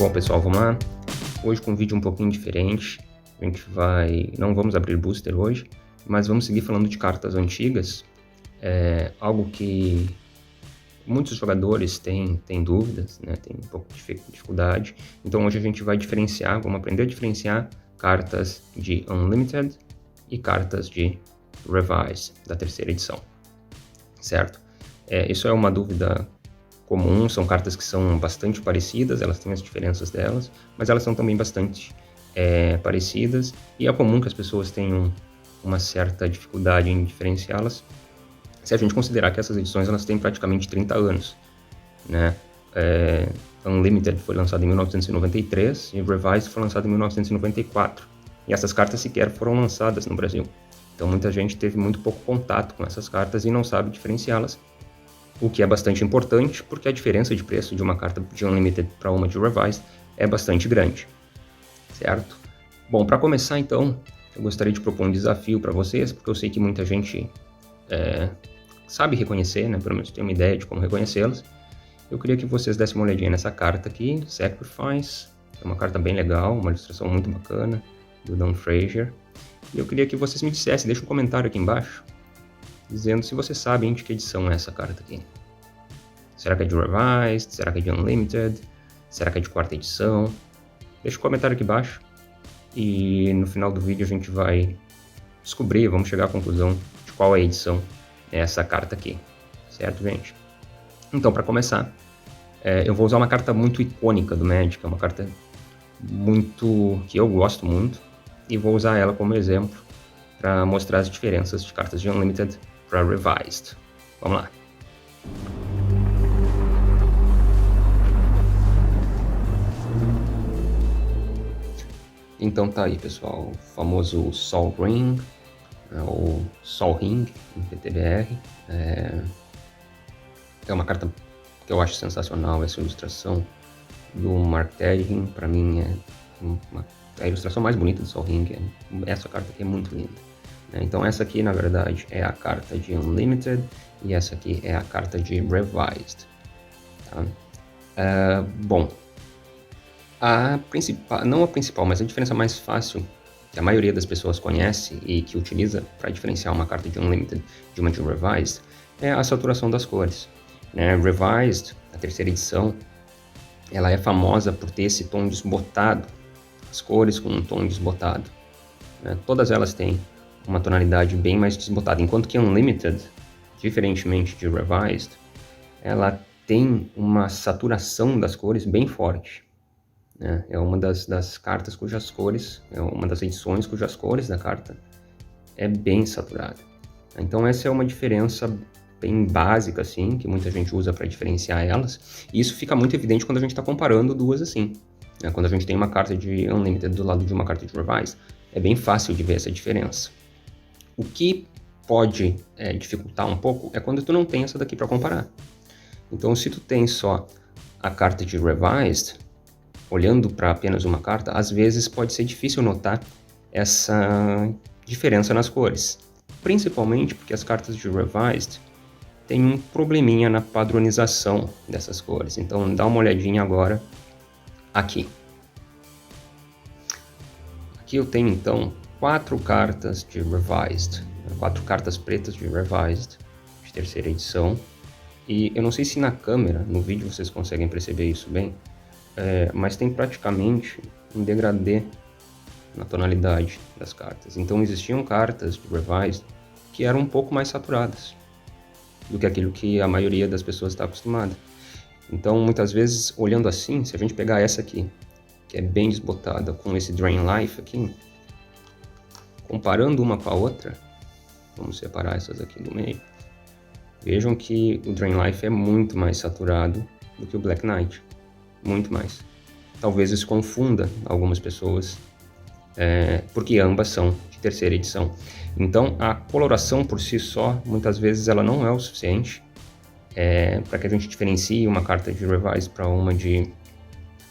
Bom, pessoal, vamos lá. Hoje com um vídeo um pouquinho diferente. Não vamos abrir booster hoje, mas vamos seguir falando de cartas antigas. Algo que muitos jogadores têm dúvidas, né? Tem um pouco de dificuldade. Então hoje a gente vai vamos aprender a diferenciar cartas de Unlimited e cartas de Revise, da terceira edição, certo? Isso é uma dúvida comum, são cartas que são bastante parecidas, elas têm as diferenças delas, mas elas são também bastante parecidas, e é comum que as pessoas tenham uma certa dificuldade em diferenciá-las, se a gente considerar que essas edições elas têm praticamente 30 anos, né? Unlimited foi lançado em 1993 e Revised foi lançado em 1994, e essas cartas sequer foram lançadas no Brasil. Então muita gente teve muito pouco contato com essas cartas e não sabe diferenciá-las, o que é bastante importante, porque a diferença de preço de uma carta de Unlimited para uma de Revised é bastante grande, certo? Bom, para começar então, eu gostaria de propor um desafio para vocês, porque eu sei que muita gente sabe reconhecer, né? Pelo menos tem uma ideia de como reconhecê-las. Eu queria que vocês dessem uma olhadinha nessa carta aqui, Sacrifice. É uma carta bem legal, uma ilustração muito bacana, do Don Fraser. E eu queria que vocês me dissessem, deixa um comentário aqui embaixo, dizendo se vocês sabem de que edição é essa carta aqui. Será que é de Revised? Será que é de Unlimited? Será que é de quarta edição? Deixa um comentário aqui embaixo. E no final do vídeo a gente vai descobrir, vamos chegar à conclusão de qual é a edição essa carta aqui. Certo, gente? Então, para começar, eu vou usar uma carta muito icônica do Magic, é uma carta que eu gosto muito, e vou usar ela como exemplo para mostrar as diferenças de cartas de Unlimited para Revised. Vamos lá. Então tá aí, pessoal, o famoso Sol Ring, ou Sol Ring em PTBR. É uma carta que eu acho sensacional, essa ilustração do Mark Tedrin. Para mim é a ilustração mais bonita do Sol Ring. Essa carta aqui é muito linda. Então essa aqui, na verdade, é a carta de Unlimited e essa aqui é a carta de Revised. Tá? Bom, não a principal, mas a diferença mais fácil que a maioria das pessoas conhece e que utiliza para diferenciar uma carta de Unlimited de uma de Revised é a saturação das cores. Revised, a terceira edição, ela é famosa por ter esse tom desbotado, as cores com um tom desbotado. Todas elas têm uma tonalidade bem mais desbotada, enquanto que Unlimited, diferentemente de Revised, ela tem uma saturação das cores bem forte. É uma das cartas cujas cores, é uma das edições cujas cores da carta é bem saturada. Então essa é uma diferença bem básica, assim, que muita gente usa para diferenciar elas, e isso fica muito evidente quando a gente está comparando duas assim. Quando a gente tem uma carta de Unlimited do lado de uma carta de Revised, é bem fácil de ver essa diferença. O que pode dificultar um pouco é quando tu não tem essa daqui para comparar. Então, se tu tem só a carta de Revised, olhando para apenas uma carta, às vezes pode ser difícil notar essa diferença nas cores. Principalmente porque as cartas de Revised têm um probleminha na padronização dessas cores. Então, dá uma olhadinha agora aqui. Aqui eu tenho, então, 4 cartas de Revised, 4 cartas pretas de Revised, de terceira edição. E eu não sei se na câmera, no vídeo, vocês conseguem perceber isso bem, mas tem praticamente um degradê na tonalidade das cartas. Então existiam cartas de Revised que eram um pouco mais saturadas do que aquilo que a maioria das pessoas está acostumada. Então muitas vezes, olhando assim, se a gente pegar essa aqui, que é bem desbotada, com esse Drain Life aqui, comparando uma com a outra, vamos separar essas aqui do meio, vejam que o Drain Life é muito mais saturado do que o Black Knight. Muito mais. Talvez isso confunda algumas pessoas, porque ambas são de terceira edição. Então a coloração por si só, muitas vezes ela não é o suficiente para que a gente diferencie uma carta de Revised para uma de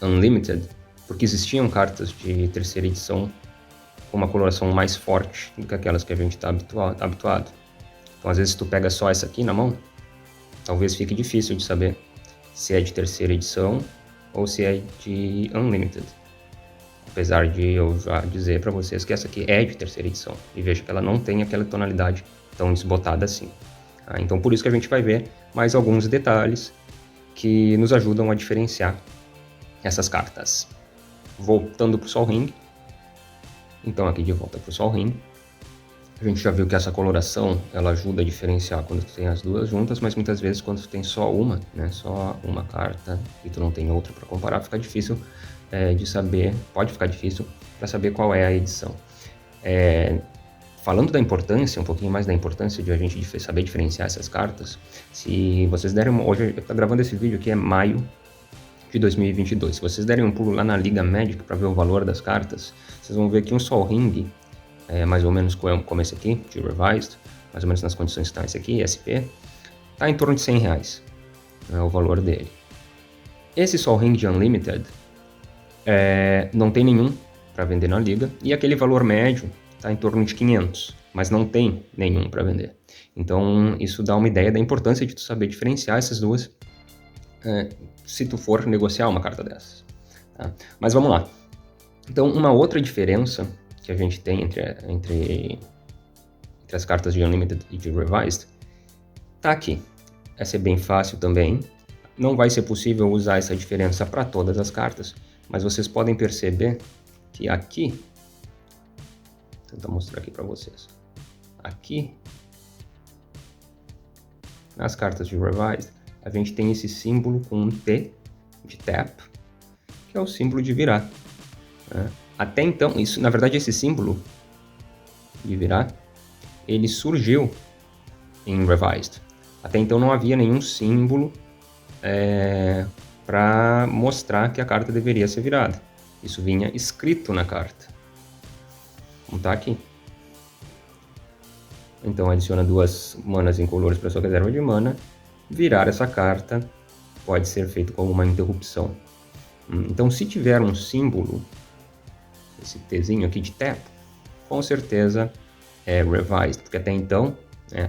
Unlimited, porque existiam cartas de terceira edição com uma coloração mais forte do que aquelas que a gente está habituado. Então às vezes se tu pega só essa aqui na mão, talvez fique difícil de saber se é de terceira edição ou se é de Unlimited. Apesar de eu já dizer para vocês que essa aqui é de terceira edição. E veja que ela não tem aquela tonalidade tão desbotada assim. Então por isso que a gente vai ver mais alguns detalhes que nos ajudam a diferenciar essas cartas. Voltando para o Sol Ring. Então aqui de volta para o Sol Ring. A gente já viu que essa coloração ela ajuda a diferenciar quando tu tem as duas juntas, mas muitas vezes quando tu tem só uma, né, só uma carta e tu não tem outra para comparar, fica difícil de saber, pode ficar difícil para saber qual é a edição. Falando da importância, um pouquinho mais da importância de a gente saber diferenciar essas cartas, se vocês derem hoje eu estou gravando esse vídeo aqui é maio de 2022, se vocês derem um pulo lá na Liga Magic para ver o valor das cartas, vocês vão ver que um Sol Ring mais ou menos como esse aqui, de Revised, mais ou menos nas condições que está esse aqui, SP, está em torno de R$100, o valor dele. Esse Sol Ring de Unlimited não tem nenhum para vender na liga, e aquele valor médio está em torno de 500, mas não tem nenhum para vender. Então isso dá uma ideia da importância de tu saber diferenciar essas duas se tu for negociar uma carta dessas. Tá? Mas vamos lá. Então uma outra diferença que a gente tem entre as cartas de Unlimited e de Revised, tá aqui. Essa é bem fácil também. Não vai ser possível usar essa diferença para todas as cartas, mas vocês podem perceber que aqui, vou tentar mostrar aqui para vocês. Aqui, nas cartas de Revised, a gente tem esse símbolo com um T de tap, que é o símbolo de virar. Né? Até então, isso, na verdade, esse símbolo de virar, ele surgiu em Revised. Até então não havia nenhum símbolo para mostrar que a carta deveria ser virada. Isso vinha escrito na carta. Como tá aqui. Então adiciona 2 manas incolores para sua reserva de mana. Virar essa carta pode ser feito como uma interrupção. Então se tiver um símbolo, esse Tzinho aqui de tap, com certeza é Revised, porque até então,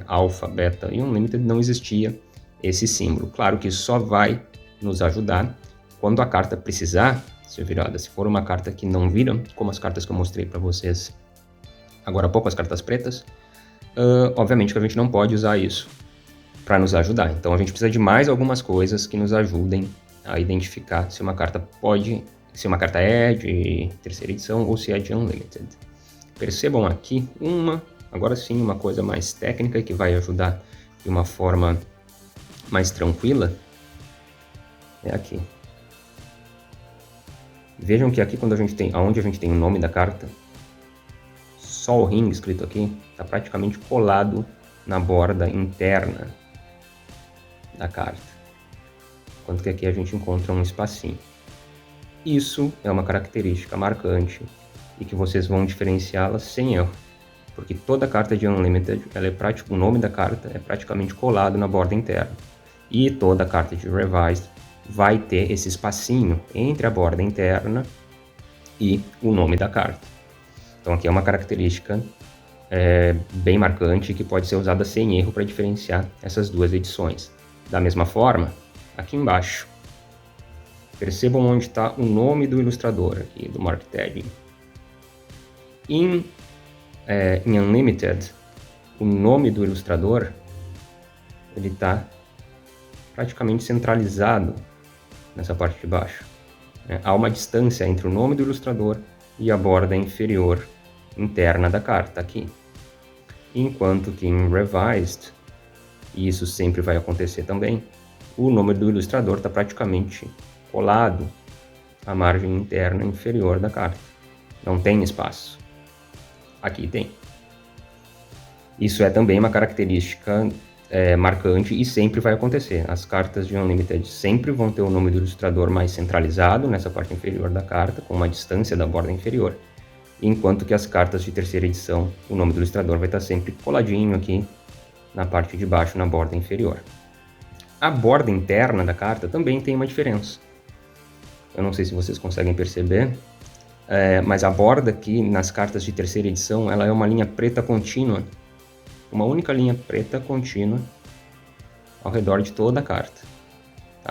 Alpha, Beta e Unlimited não existia esse símbolo. Claro que isso só vai nos ajudar quando a carta precisar ser virada. Se for uma carta que não vira, como as cartas que eu mostrei para vocês agora há pouco, as cartas pretas, obviamente que a gente não pode usar isso para nos ajudar. Então a gente precisa de mais algumas coisas que nos ajudem a identificar se uma carta é de terceira edição ou se é de Unlimited. Percebam aqui agora sim, uma coisa mais técnica que vai ajudar de uma forma mais tranquila. É aqui. Vejam que aqui onde a gente tem o nome da carta, Sol Ring escrito aqui, está praticamente colado na borda interna da carta. Enquanto que aqui a gente encontra um espacinho. Isso é uma característica marcante e que vocês vão diferenciá-la sem erro. Porque toda carta de Unlimited, o nome da carta é praticamente colado na borda interna. E toda carta de Revised vai ter esse espacinho entre a borda interna e o nome da carta. Então aqui é uma característica bem marcante que pode ser usada sem erro para diferenciar essas duas edições. Da mesma forma, aqui embaixo, percebam onde está o nome do ilustrador aqui, do Mark Tagging. Em Unlimited, o nome do ilustrador ele está praticamente centralizado nessa parte de baixo. Há uma distância entre o nome do ilustrador e a borda inferior interna da carta aqui. Enquanto que em Revised, e isso sempre vai acontecer também, o nome do ilustrador está praticamente colado à margem interna inferior da carta. Não tem espaço. Aqui tem. Isso é também uma característica marcante e sempre vai acontecer. As cartas de Unlimited sempre vão ter o nome do ilustrador mais centralizado nessa parte inferior da carta, com uma distância da borda inferior, enquanto que as cartas de terceira edição, o nome do ilustrador vai estar sempre coladinho aqui na parte de baixo, na borda inferior. A borda interna da carta também tem uma diferença. Eu não sei se vocês conseguem perceber, mas a borda aqui nas cartas de terceira edição, ela é uma linha preta contínua, uma única linha preta contínua ao redor de toda a carta.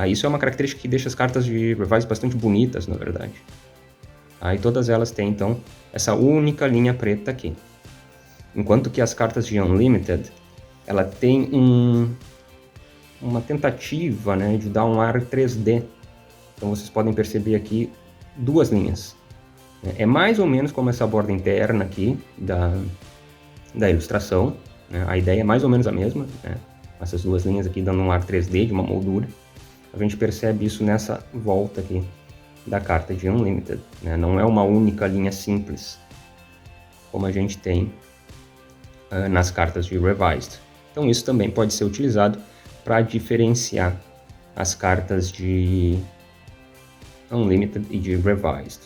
Isso é uma característica que deixa as cartas de Revise bastante bonitas, na verdade. E todas elas têm, então, essa única linha preta aqui. Enquanto que as cartas de Unlimited, ela tem uma tentativa, né, de dar um ar 3D. Então vocês podem perceber aqui duas linhas. É mais ou menos como essa borda interna aqui da ilustração, né? A ideia é mais ou menos a mesma, né? Essas duas linhas aqui dando um ar 3D de uma moldura. A gente percebe isso nessa volta aqui da carta de Unlimited, né? Não é uma única linha simples, como a gente tem nas cartas de Revised. Então isso também pode ser utilizado para diferenciar as cartas de Unlimited e de Revised.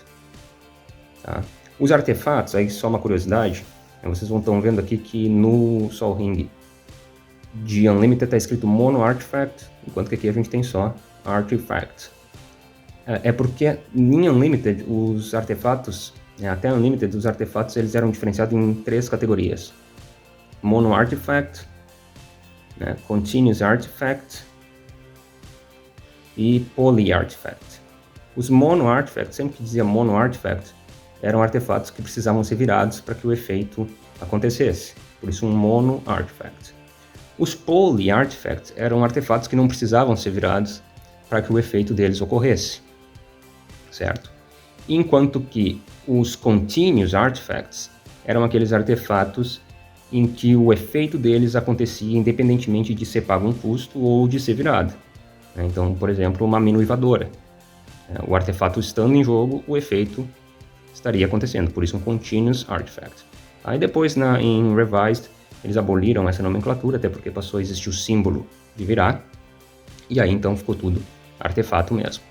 Tá? Os artefatos, aí só uma curiosidade, vocês estão vendo aqui que no Sol Ring de Unlimited está escrito Mono Artifact, enquanto que aqui a gente tem só Artifact. É porque em Unlimited os artefatos, até Unlimited os artefatos eles eram diferenciados em 3 categorias. Mono Artifact, Continuous Artifact e Poly Artifact. Os Mono Artifact, sempre que dizia Mono Artifact, eram artefatos que precisavam ser virados para que o efeito acontecesse. Por isso, um Mono Artifact. Os Poly Artifacts eram artefatos que não precisavam ser virados para que o efeito deles ocorresse. Certo? Enquanto que os Continuous Artifacts eram aqueles artefatos em que o efeito deles acontecia independentemente de ser pago um custo ou de ser virado. Então, por exemplo, uma minuivadora. O artefato estando em jogo, o efeito estaria acontecendo, por isso um Continuous Artifact. Aí depois, em Revised, eles aboliram essa nomenclatura, até porque passou a existir o símbolo de virar, e aí então ficou tudo artefato mesmo.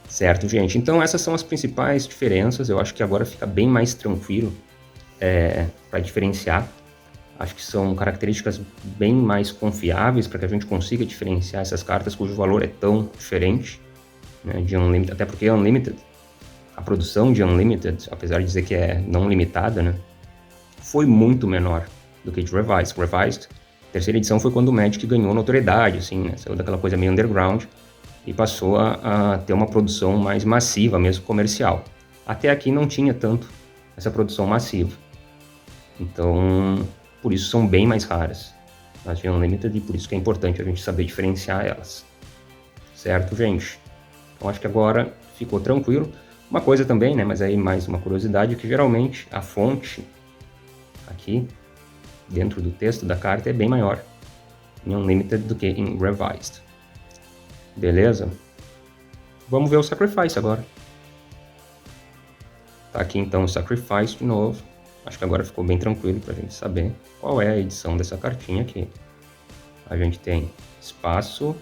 Certo, gente? Então essas são as principais diferenças, eu acho que agora fica bem mais tranquilo para diferenciar. Acho que são características bem mais confiáveis para que a gente consiga diferenciar essas cartas cujo valor é tão diferente, né, de Unlimited, até porque Unlimited, a produção de Unlimited, apesar de dizer que é não limitada, né, foi muito menor do que de Revised. Revised, a terceira edição foi quando o Magic ganhou notoriedade, assim, né, saiu daquela coisa meio underground e passou a ter uma produção mais massiva, mesmo comercial. Até aqui não tinha tanto essa produção massiva. Então, por isso são bem mais raras as de Unlimited e por isso que é importante a gente saber diferenciar elas. Certo, gente? Então acho que agora ficou tranquilo. Uma coisa também, né, mas aí mais uma curiosidade, que geralmente a fonte aqui dentro do texto da carta é bem maior em Unlimited do que em Revised. Beleza? Vamos ver o Sacrifice agora. Tá aqui então o Sacrifice de novo. Acho que agora ficou bem tranquilo para a gente saber qual é a edição dessa cartinha aqui. A gente tem espaço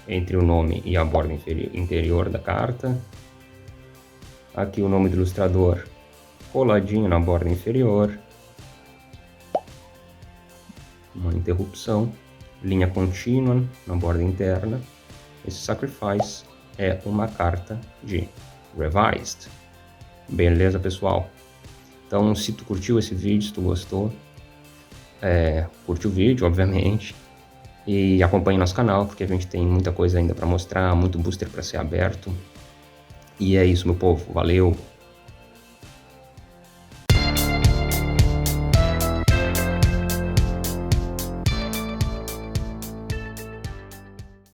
entre o nome e a borda interior da carta. Aqui o nome do ilustrador coladinho na borda inferior. Uma interrupção. Linha contínua na borda interna. Esse Sacrifice é uma carta de Revised. Beleza, pessoal? Então, se tu curtiu esse vídeo, se tu gostou, curte o vídeo, obviamente, e acompanhe nosso canal, porque a gente tem muita coisa ainda para mostrar, muito booster para ser aberto. E é isso, meu povo. Valeu!